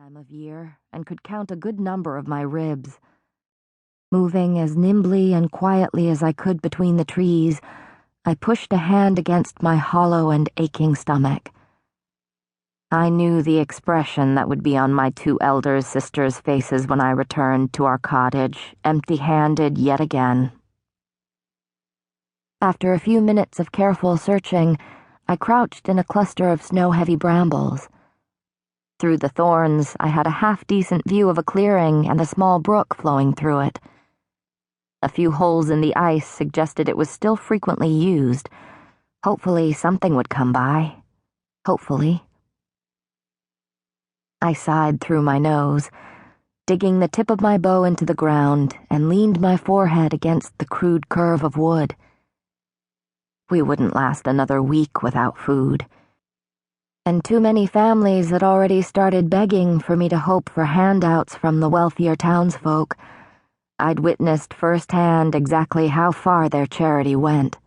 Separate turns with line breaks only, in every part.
time of year and could count a good number of my ribs. Moving as nimbly and quietly as I could between the trees, I pushed a hand against my hollow and aching stomach. I knew the expression that would be on my two elder sisters' faces when I returned to our cottage, empty-handed yet again. After a few minutes of careful searching, I crouched in a cluster of snow-heavy brambles. Through the thorns, I had a half-decent view of a clearing and a small brook flowing through it. A few holes in the ice suggested it was still frequently used. Hopefully something would come by. Hopefully. I sighed through my nose, digging the tip of my bow into the ground, and leaned my forehead against the crude curve of wood. We wouldn't last another week without food. And too many families had already started begging for me to hope for handouts from the wealthier townsfolk. I'd witnessed firsthand exactly how far their charity went.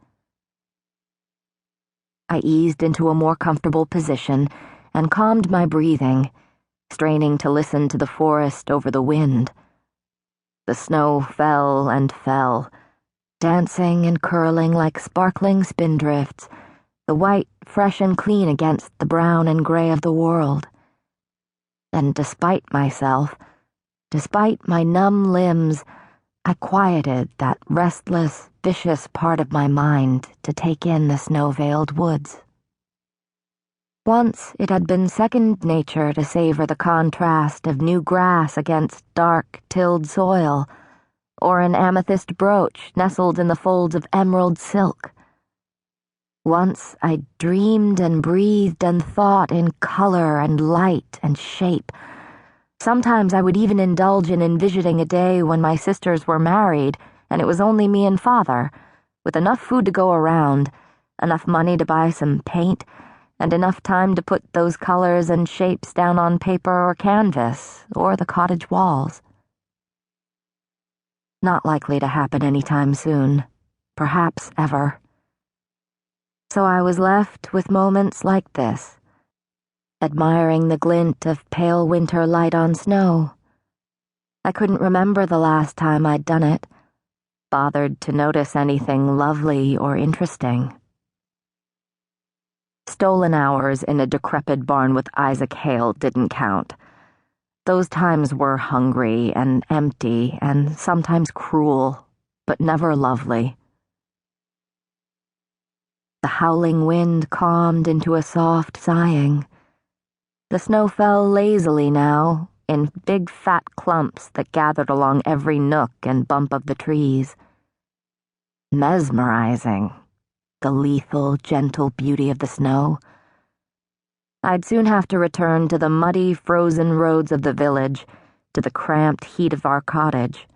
I eased into a more comfortable position and calmed my breathing, straining to listen to the forest over the wind. The snow fell and fell, dancing and curling like sparkling spindrifts, the white fresh and clean against the brown and gray of the world. And despite myself, despite my numb limbs, I quieted that restless, vicious part of my mind to take in the snow-veiled woods. Once it had been second nature to savor the contrast of new grass against dark, tilled soil, or an amethyst brooch nestled in the folds of emerald silk. Once I dreamed and breathed and thought in color and light and shape. Sometimes I would even indulge in envisioning a day when my sisters were married and it was only me and Father, with enough food to go around, enough money to buy some paint, and enough time to put those colors and shapes down on paper or canvas or the cottage walls. Not likely to happen anytime soon, perhaps ever. So I was left with moments like this, admiring the glint of pale winter light on snow. I couldn't remember the last time I'd done it, bothered to notice anything lovely or interesting. Stolen hours in a decrepit barn with Isaac Hale didn't count. Those times were hungry and empty and sometimes cruel, but never lovely. The howling wind calmed into a soft sighing. The snow fell lazily now, in big fat clumps that gathered along every nook and bump of the trees. Mesmerizing, the lethal, gentle beauty of the snow. I'd soon have to return to the muddy, frozen roads of the village, to the cramped heat of our cottage.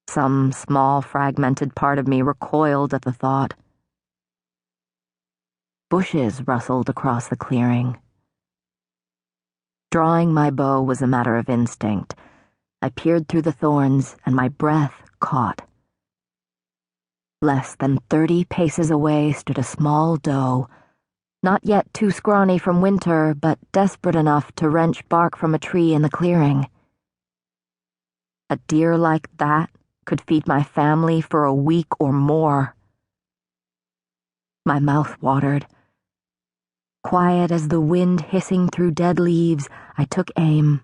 Some small, fragmented part of me recoiled at the thought. Bushes rustled across the clearing. Drawing my bow was a matter of instinct. I peered through the thorns, and my breath caught. Less than 30 paces away stood a small doe, not yet too scrawny from winter, but desperate enough to wrench bark from a tree in the clearing. A deer like that could feed my family for a week or more. My mouth watered. Quiet as the wind hissing through dead leaves, I took aim.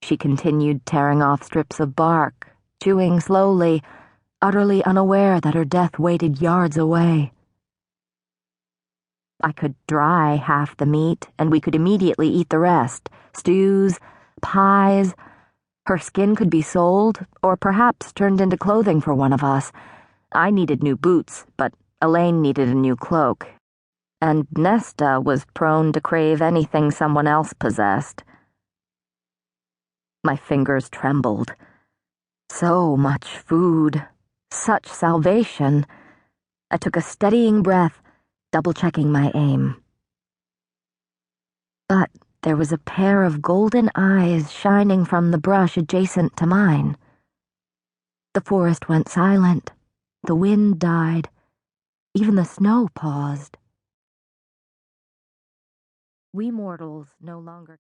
She continued tearing off strips of bark, chewing slowly, utterly unaware that her death waited yards away. I could dry half the meat, and we could immediately eat the rest. Stews, pies. Her skin could be sold, or perhaps turned into clothing for one of us. I needed new boots, but Elaine needed a new cloak. And Nesta was prone to crave anything someone else possessed. My fingers trembled. So much food. Such salvation. I took a steadying breath, double-checking my aim. But there was a pair of golden eyes shining from the brush adjacent to mine. The forest went silent. The wind died. Even the snow paused. We mortals no longer